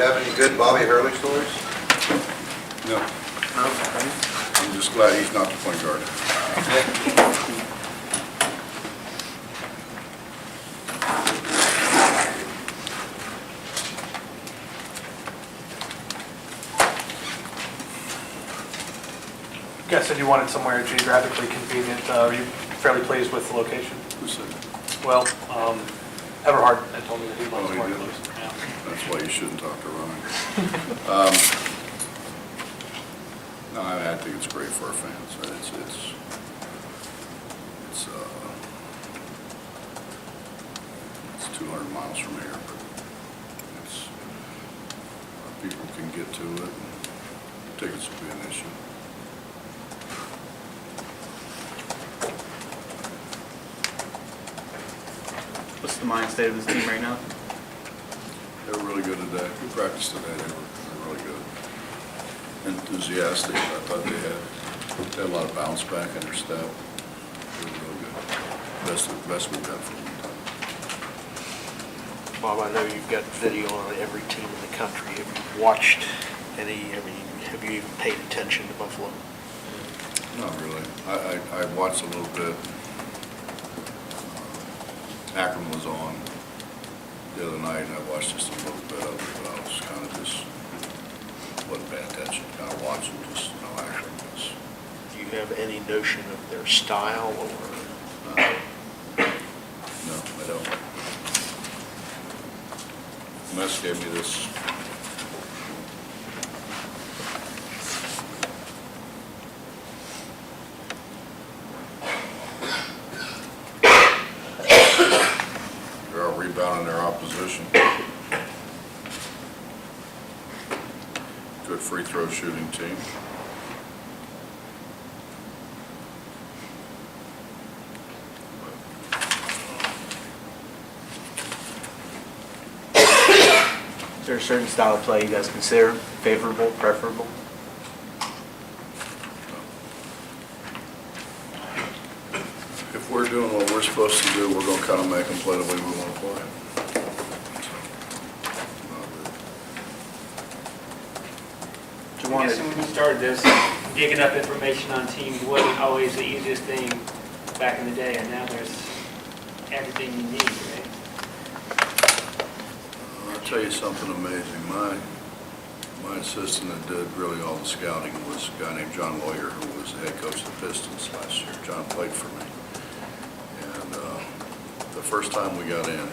have any good Bobby Hurley stories? No. No. I'm just glad he's not the point guard. You guys said you wanted somewhere geographically convenient. Are you fairly pleased with the location? Who said that? Well, Everhard had told me that he Oh, wants he somewhere did? close. Yeah. That's why you shouldn't talk to Ron. No, I think it's great for our fans. It's 200 miles from here, but people can get to it. And tickets will be an issue. What's the mind state of this team right now? They were really good today. We practiced today. They were really good. Enthusiastic. I thought they had a lot of bounce back in their step. They were really good. Best we've got from them. Bob, I know you've got video on every team in the country. Have you watched any, have you even paid attention to Buffalo? Not really. I watched a little bit. Akron was on the other night, and I watched just a little bit of it, but I was kind of just, wasn't paying attention, kind of watching just how Akron was. Do you have any notion of their style or? No, I don't. Mess gave me this. They're all rebounding their opposition. Good free throw shooting team. Is there a certain style of play you guys consider favorable, preferable? If we're doing what we're supposed to do, we're going to kind of make them play the way we want to play. Do you want Yes, to, when we started this, digging up information on teams wasn't always the easiest thing back in the day, and now there's everything you need, right? I'll tell you something amazing. My assistant that did really all the scouting was a guy named John Lawyer, who was the head coach of the Pistons last year. John played for me. And the first time we got in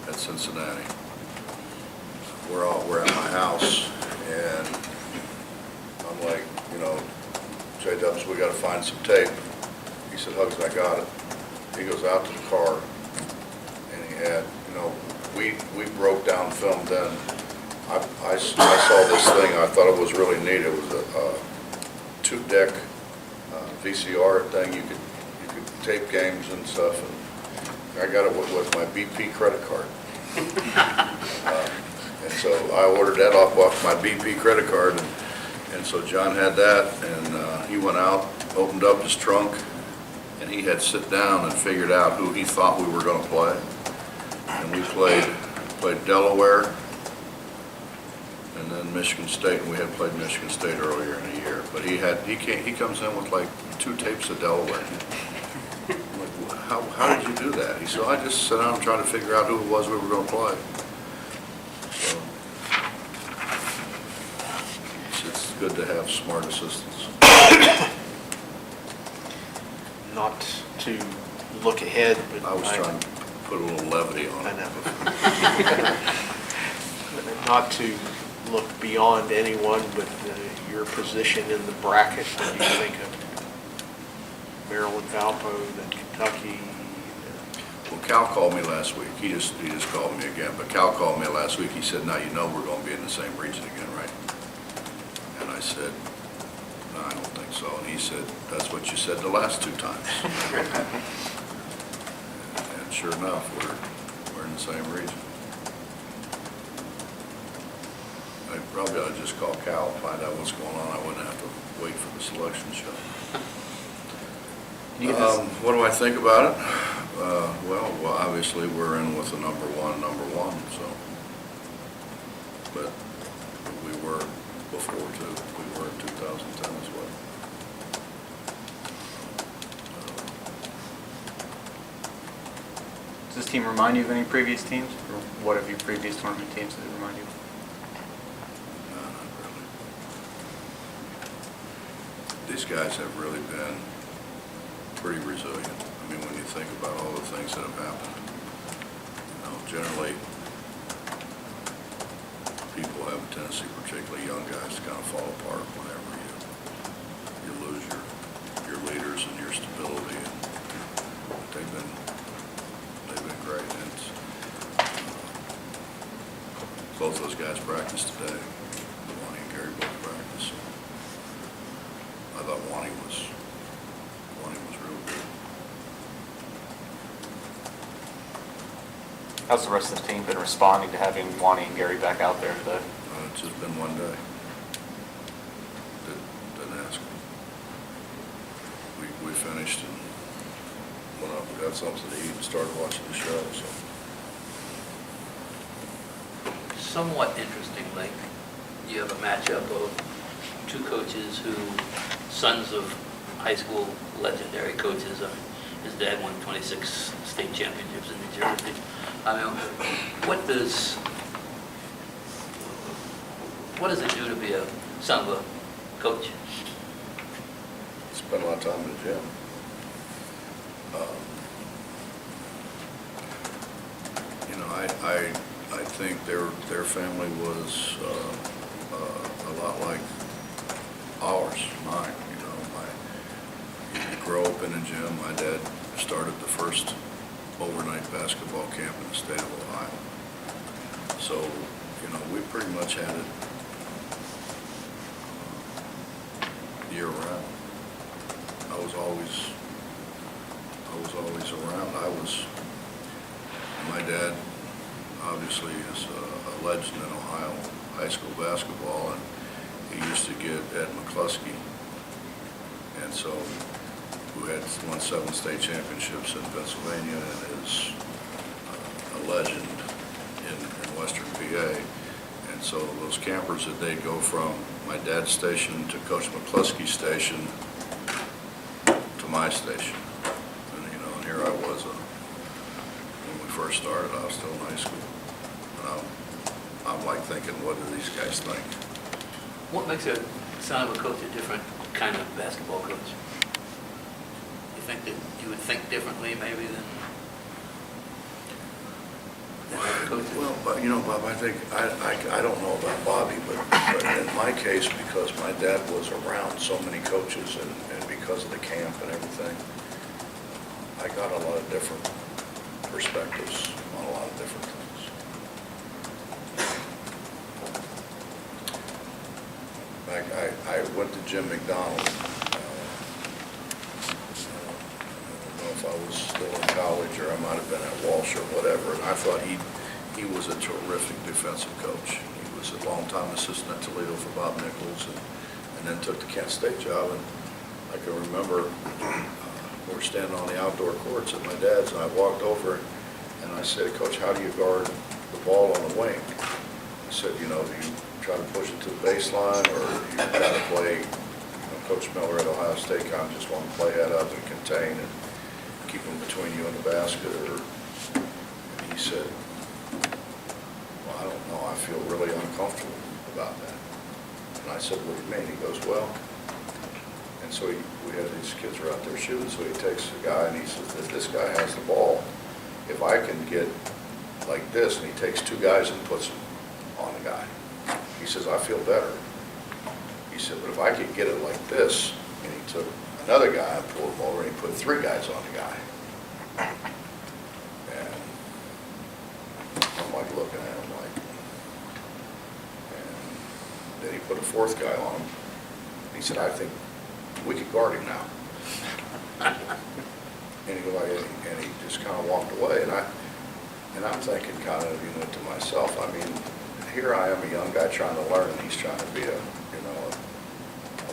at Cincinnati, we're at my house, and I'm like, J-Dubs, we got to find some tape. He said, Huggins, I got it. He goes out to the car, and he had, we broke down film then. I saw this thing, I thought it was really neat. It was a two-deck VCR thing. You could tape games and stuff, and I got it with my BP credit card. And so I ordered that off my BP credit card, and so John had that, and he went out, opened up his trunk, and he had sit down and figured out who he thought we were going to play. And we played Delaware, and then Michigan State, and we had played Michigan State earlier in the year. But he comes in with like 2 tapes of Delaware. I'm like, well, how did you do that? He said, I just sat down and tried to figure out who it was we were going to play. So it's good to have smart assistants. Not to look ahead, but I was trying to put a little levity on I it. know. Not to look beyond anyone, but your position in the bracket, when you think of Maryland, Valpo, then Kentucky. Well, Cal called me last week. He just called me again. But Cal called me last week. He said, now we're going to be in the same region again, right? And I said, no, I don't think so. And he said, that's what you said the last 2 times. And sure enough, we're in the same region. I probably ought to just call Cal and find out what's going on. I wouldn't have to wait for the selection show. What do I think about it? Well, obviously we're in with the number one, so but we were before too. We were in 2010 as well. Does this team remind you of any previous teams? Or what have your previous tournament teams that remind you of? No, not really. These guys have really been pretty resilient. I mean, when you think about all the things that have happened, generally, people have a tendency, particularly young guys, to kind of fall apart whenever you lose your leaders and your stability. And they've been great. And both those guys practiced today. Wani and Gary both practiced. I thought Wani was real good. How's the rest of the team been responding to having Wani and Gary back out there today? It's just been one day. Didn't ask them. We finished and went up and got something to eat and started watching the show, so. Somewhat interestingly, you have a matchup of two coaches who, sons of high school legendary coaches. His dad won 26 state championships in New Jersey. I mean, what does it do to be a son of a coach? Spent a lot of time in the gym. I think their family was a lot like ours, mine. You grow up in a gym. My dad started the first overnight basketball camp in the state of Ohio. So, we pretty much had it year round. I was always around. My dad obviously is a legend in Ohio high school basketball, and he used to get Ed McCluskey, and so who had won 7 state championships in Pennsylvania and is a legend in Western PA. And so those campers that they'd go from my dad's station to Coach McCluskey's station to my station. And here I was, when we first started, I was still in high school. And I'm like thinking, what do these guys think? What makes a son of a coach a different kind of basketball coach? You think that you would think differently maybe than other coaches? Well, but Bob, I think, I don't know about Bobby, but in my case, because my dad was around so many coaches and because of the camp and everything, I got a lot of different perspectives on a lot of different things. I went to Jim McDonald. I don't know if I was still in college or I might have been at Walsh or whatever, and I thought he was a terrific defensive coach. He was a longtime assistant at Toledo for Bob Nichols, and then took the Kent State job. And I can remember we were standing on the outdoor courts at my dad's, and I walked over and I said, Coach, how do you guard the ball on the wing? I said, do you try to push it to the baseline, or you try to play, Coach Miller at Ohio State kind of just want to play head up and contain and keep them between you and the basket? And he said, well, I don't know, I feel really uncomfortable about that. And I said, what do you mean? He goes, well, and so we had these kids were out there shooting, so he takes a guy and he says, if this guy has the ball, if I can get like this, and he takes 2 guys and puts them on the guy. He says, I feel better. He said, but if I could get it like this, and he took another guy and pulled him over, and he put 3 guys on the guy. And I'm like looking at him like, and then he put a 4th guy on him. He said, I think we could guard him now. And he just kind of walked away, and I'm thinking kind of, to myself, I mean, here I am, a young guy trying to learn, and he's trying to be a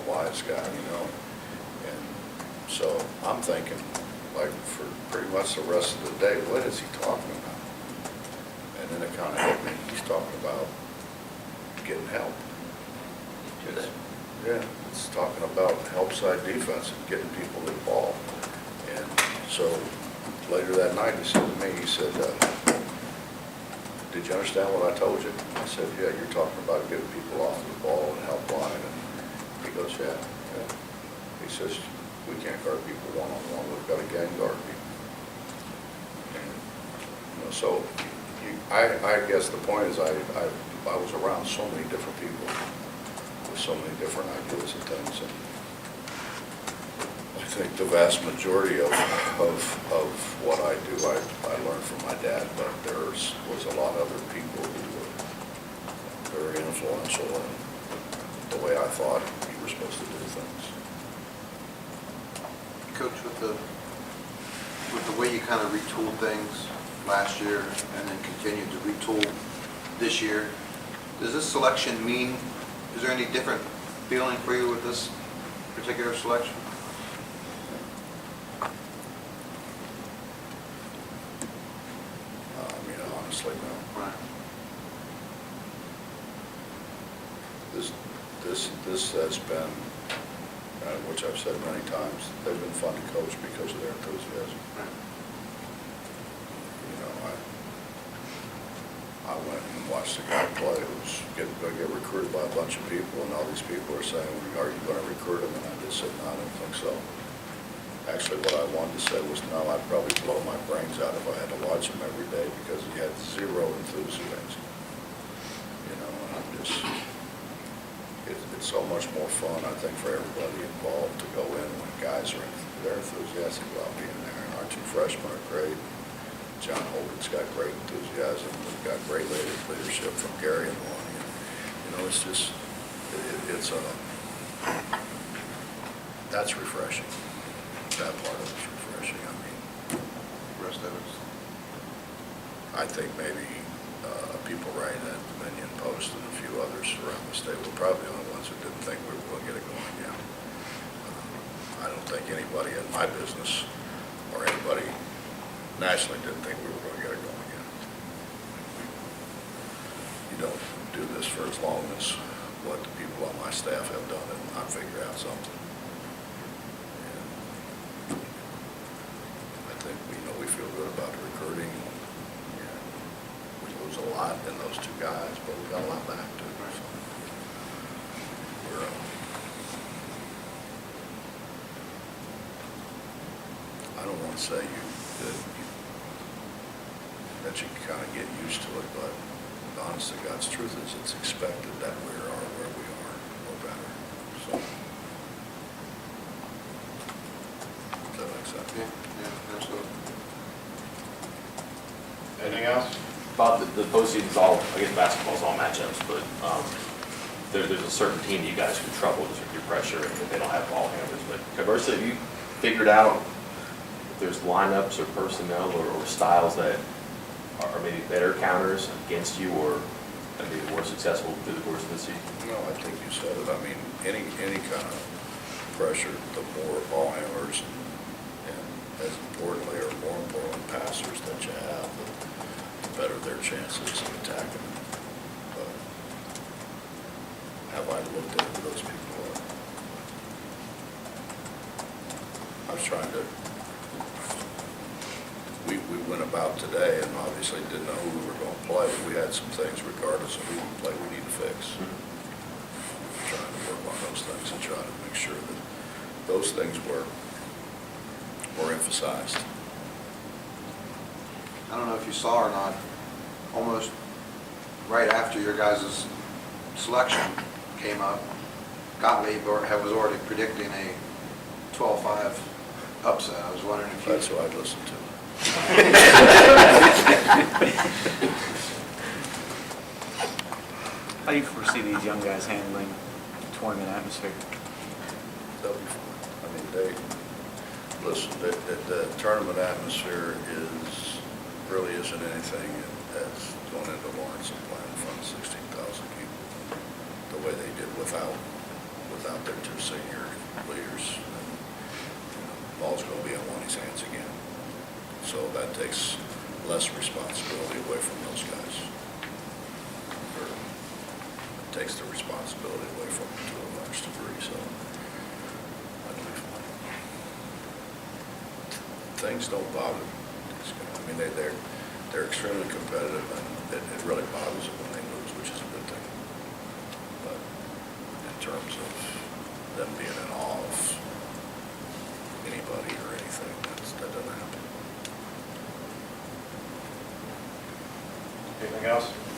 wise guy, and so I'm thinking, like, for pretty much the rest of the day, what is he talking about? And then it kind of hit me. He's talking about getting help. Sure that. Yeah, it's talking about help side defense and getting people to the ball. And so later that night, he said to me, he said, did you understand what I told you? I said, yeah, you're talking about getting people off the ball and help line. And he goes, yeah. He says, we can't guard people one-on-one, we've got to gang guard people. And, you know, so I guess the point is I was around so many different people with so many different ideas and things. And I think the vast majority of what I do, I learned from my dad, but there was a lot of other people who were very influential in the way I thought you were supposed to do things. Coach, with the way you kind of retooled things last year and then continued to retool this year, does this selection mean, is there any different feeling for you with this particular selection? Honestly, no. Right. This has been, which I've said many times, they've been fun to coach because of their enthusiasm. Right. You know, I went and watched a guy play who's going to get recruited by a bunch of people, and all these people are saying, are you going to recruit him? And I just said, no, I don't think so. Actually, what I wanted to say was, no, I'd probably blow my brains out if I had to watch him every day because he had zero enthusiasm. You know, and I'm just, it's so much more fun, I think, for everybody involved to go in when guys are, they're enthusiastic about being there. And our two freshmen are great. John Huggins got great enthusiasm. We've got great leadership from Gary and Lonnie. And, you know, it's just, that's refreshing. That part of it's refreshing. I mean, The rest of it's, I think maybe people writing at the Dominion Post and a few others around the state were probably the only ones who didn't think we were going to get it going again. I don't think anybody in my business or anybody nationally didn't think we were going to get it going again. You don't do this for as long as what the people on my staff have done and not figure out something. We feel good about the recruiting. Yeah. We lose a lot in those two guys, but we got a lot back too. So we're, I don't want to say that you can kind of get used to it, but the honest to God's truth is it's expected that we are where we are or better. So does that make sense? yeah, absolutely. Anything else? Bob, the postseason's all, I guess basketball's all matchups, but there's a certain team you guys can trouble with your pressure if they don't have ball handlers. But conversely, have you figured out if there's lineups or personnel or styles that are maybe better counters against you or maybe more successful through the course of the season? No, I think you said it. I mean, any kind of pressure, the more ball handlers and as importantly or more importantly passers that you have, the better their chances of attacking. But have I looked at who those people are? I was trying to, we went about today and obviously didn't know who we were going to play. We had some things regardless of who we play we need to fix. We're trying to work on those things and try to make sure that those things were emphasized. I don't know if you saw or not, almost right after your guys' selection came up, Gottlieb was already predicting a 12-5 upset. I was wondering if you... That's what I'd listen to. How do you foresee these young guys handling the tournament atmosphere? They'll be fine. I mean, listen, the tournament atmosphere really isn't anything as going into Lawrence and playing in front of 16,000 people, the way they did without their two senior leaders. And, ball's going to be in Lonnie's hands again. So that takes less responsibility away from those guys. takes the responsibility away from them to a large degree, so. I believe things don't bother these guys. I mean, they're extremely competitive, and it really bothers them when they lose, which is a good thing. But in terms of them being in awe of anybody or anything, that doesn't happen. Anything else?